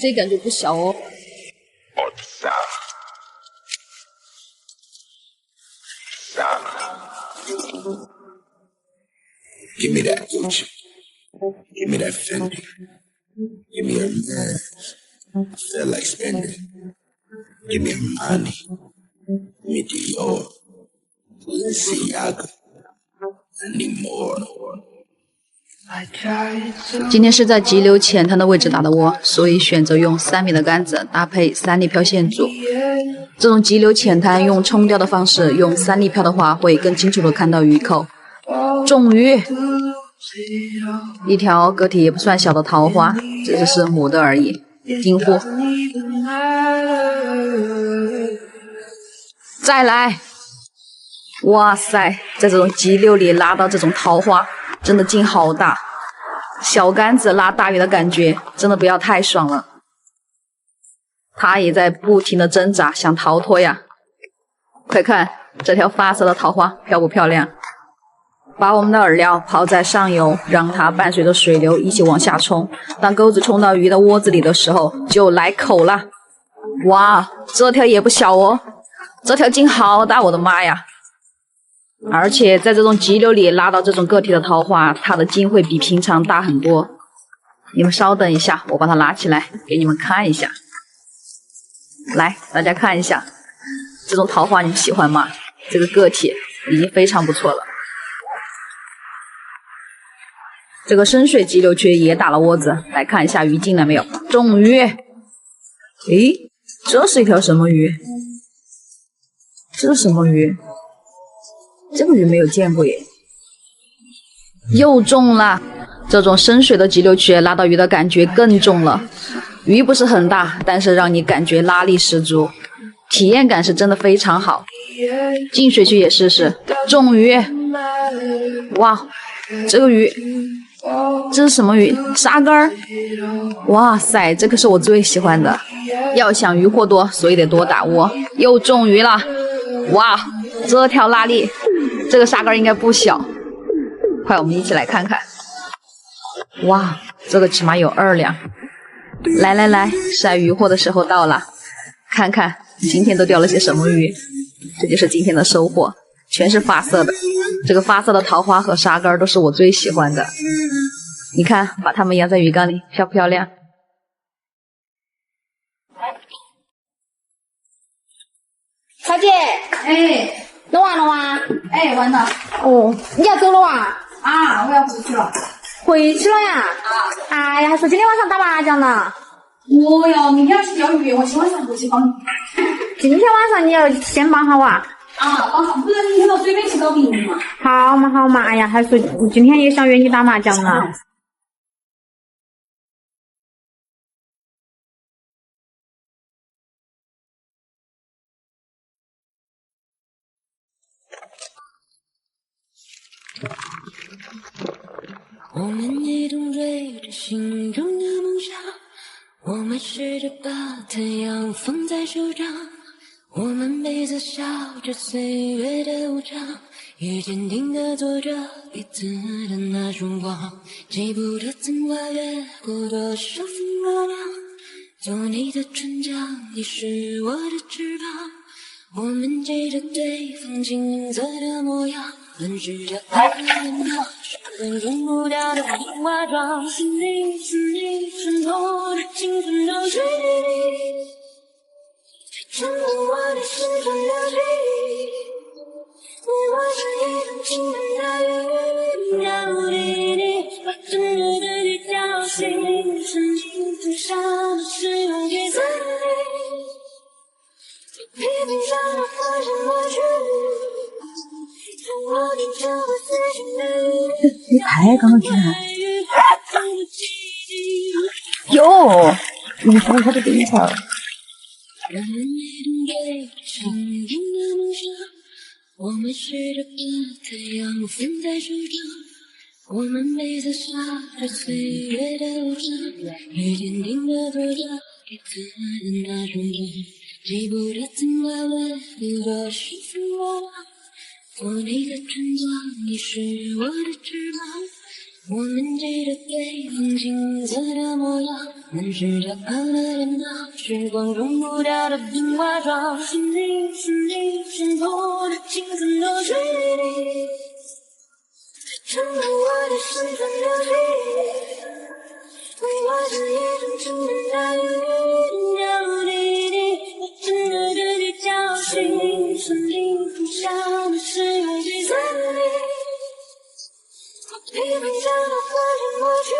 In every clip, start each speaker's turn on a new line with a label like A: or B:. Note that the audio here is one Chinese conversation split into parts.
A: 这感觉不小哦。
B: Give me that Gucci. Give me that Fendi. Give me a man. Feel like spending. Give me money. Give me Dior. Balenciaga. I need more.
A: 今天是在急流浅滩的位置打的窝，所以选择用3米的杆子搭配3粒漂线组。这种急流浅滩用冲钓的方式，用3粒漂的话会更清楚的看到鱼口。中鱼，一条个体也不算小的桃花，这只是母的而已。金货，再来！哇塞，在这种急流里拉到这种桃花，真的劲好大。小杆子拉大鱼的感觉，真的不要太爽了。它也在不停的挣扎，想逃脱呀。快看这条发色的桃花漂不漂亮？把我们的饵料抛在上游，让它伴随着水流一起往下冲。当钩子冲到鱼的窝子里的时候，就来口了。哇，这条也不小哦，这条劲好大，我的妈呀！而且在这种急流里拉到这种个体的桃花，它的筋会比平常大很多。你们稍等一下，我把它拉起来给你们看一下。来，大家看一下，这种桃花你们喜欢吗？这个个体已经非常不错了。这个深水急流区也打了窝子，来看一下鱼进来没有？中鱼！诶，这是一条什么鱼？这是什么鱼？这个鱼没有见过耶。又中了！这种深水的急流区拉到鱼的感觉更重了。鱼不是很大，但是让你感觉拉力十足，体验感是真的非常好。进水区也试试，中鱼！哇，这个鱼，这是什么鱼？沙竿儿！哇塞，这可是我最喜欢的。要想鱼货多，所以得多打窝。又中鱼了！哇，这条拉力，这个沙竿应该不小。快，我们一起来看看。哇，这个起码有2两。来来来，晒鱼货的时候到了，看看今天都钓了些什么鱼。这就是今天的收获，全是发色的。这个发色的桃花和沙竿都是我最喜欢的。你看，把它们养在鱼缸里，漂不漂亮？
C: 小姐，
A: 哎，
C: 弄完了吗？
A: 哎，完了。
C: 哦，你要走了哇？
A: 啊，我要回去了。
C: 回去了呀？哎呀，还说今天晚上打麻将呢。
A: 我哟，明天要去钓鱼，我今晚上回去帮你。
C: 今天晚上你要先帮好啊。
A: 啊，帮上，不然明天到水边去搞不赢嘛。
C: 好嘛好嘛，哎呀，还说今天也想约你打麻将呢。
D: 我们一同追着心中的梦想，我们试着把太阳放在手掌，我们彼此笑着岁月的无常，也坚定地做着彼此的那双光，记不得曾跨越过多少风波浪，做你的船桨，你是我的翅膀，我们记着对方青涩的模样，吞噬着爱的温暖，是扔不掉的童话装，是你渗透的青春中追忆，沉默我的时间流体，你我是一种情感的语言，无理你把真挚的你叫醒，是你最伤的是用给自己，疲惫让我发现过去。
A: 你太刚去了。哟，你看他的顶头。
D: 我们试着把太阳放在手掌，我们彼此笑着岁月的无常，也坚定地做着彼此的那种光，记不得曾跨越多少风波浪，做你的船桨，你是我的翅膀，我们记得对方青涩的模样，满是着胖的脸庞，时光融不掉的冰花妆，是你渗透着青春的水滴，成了我的身份标记，为我是一种成人的语言，叫滴滴，我真的这句叫醒，生命中想的是有几分你，我拼命想要发现过去。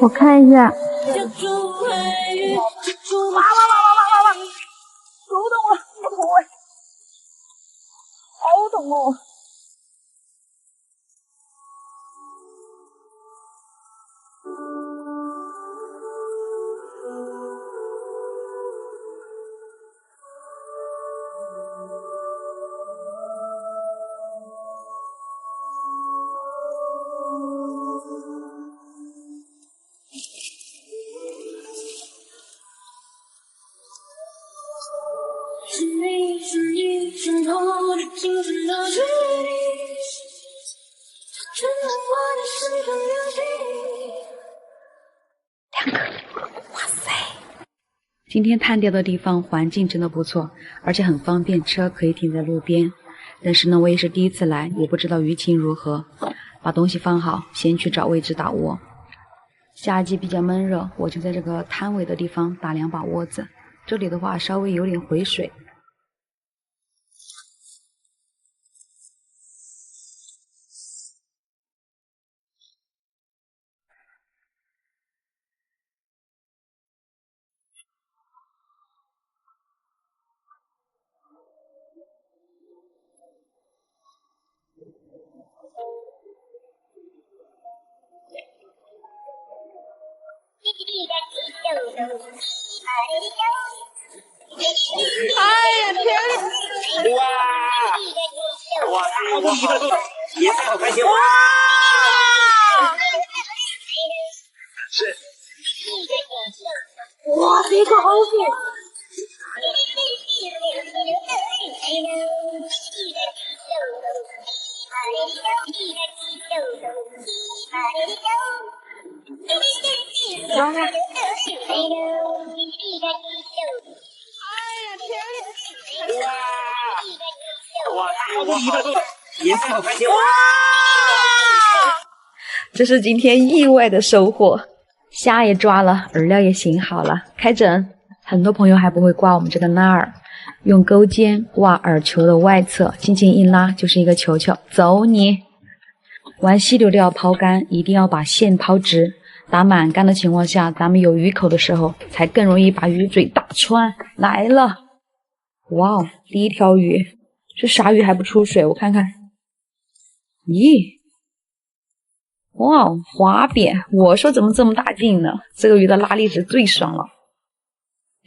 C: 我看一下，
A: 手动了，我头哎，好痛哦！
D: 是你渗透着青春的水滴，成了我的身份标记。
A: 哇塞！今天探店的地方环境真的不错，而且很方便，车可以停在路边。但是呢，我也是第一次来，也不知道舆情如何。把东西放好，先去找位置打窝。夏季比较闷热，我就在这个摊位的地方打2把窝子。这里的话稍微有点回水。
E: 哎呀天！哇！哇！也好开心哇！是。
C: 哇，这个好险！
E: 让开！也好开心哇！
A: 这是今天意外的收获，虾也抓了，饵料也醒好了，开整。很多朋友还不会挂我们这个纳饵，用钩尖挂饵球的外侧，轻轻一拉就是一个球球，走你！玩溪流钓抛竿，一定要把线抛直，打满竿的情况下，咱们有鱼口的时候，才更容易把鱼嘴打穿。来了，哇哦，第一条鱼，这啥鱼还不出水？我看看，咦，哇哦，滑扁！我说怎么这么大劲呢？这个鱼的拉力值最爽了，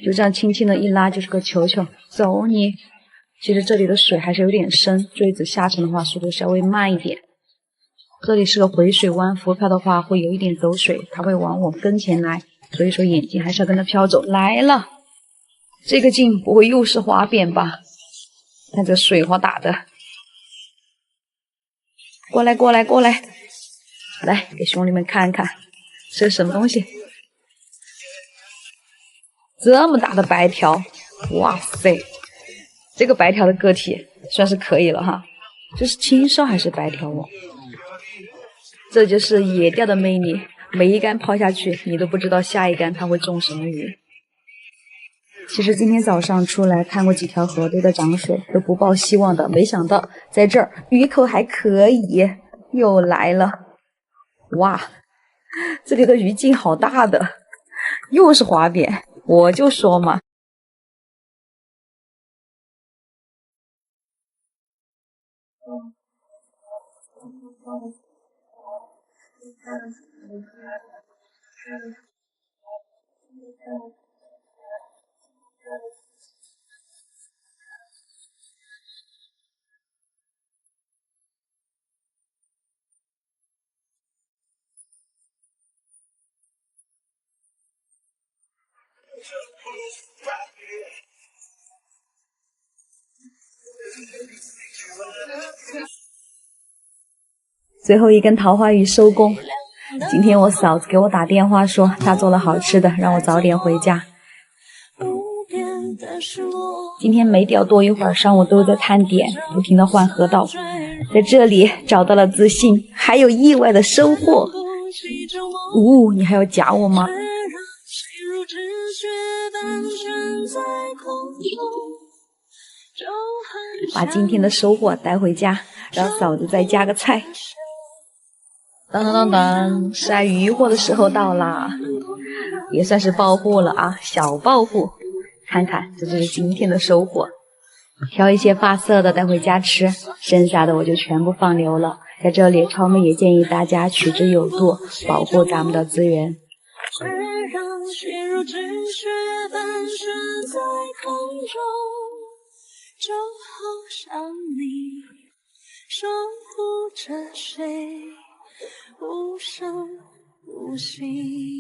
A: 就这样轻轻的一拉就是个球球，走你！其实这里的水还是有点深，坠子下沉的话速度稍微慢一点。这里是个回水湾，浮漂的话会有一点走水，它会往我们跟前来，所以说眼睛还是要跟着漂走。来了，这个劲不会又是滑扁吧？看这水花打的，过来过来过来，来给兄弟们看看，这是什么东西？这么大的白条，哇塞，这个白条的个体算是可以了哈。这是青烧还是白条哦？这就是野钓的魅力，每一竿抛下去，你都不知道下一竿它会中什么鱼。其实今天早上出来看过几条河堆的涨水，都不抱希望的，没想到在这儿鱼口还可以，又来了。哇，这里的鱼劲好大的，又是滑扁，我就说嘛。最后一根桃花鱼收工，今天我嫂子给我打电话说，她做了好吃的，让我早点回家。今天没掉多一会儿，上午都在探点，不停的换河道，在这里找到了自信，还有意外的收获。你还要夹我吗？把今天的收获带回家，让嫂子再加个菜。当当当当，晒鱼货的时候到啦，也算是暴富了啊，小暴富。看看，这就是今天的收获。挑一些发色的带回家吃，剩下的我就全部放流了。在这里，超妹也建议大家取之有度，保护咱们的资源。让心如止血般悬在空中，就好像你守护着谁，无声无息。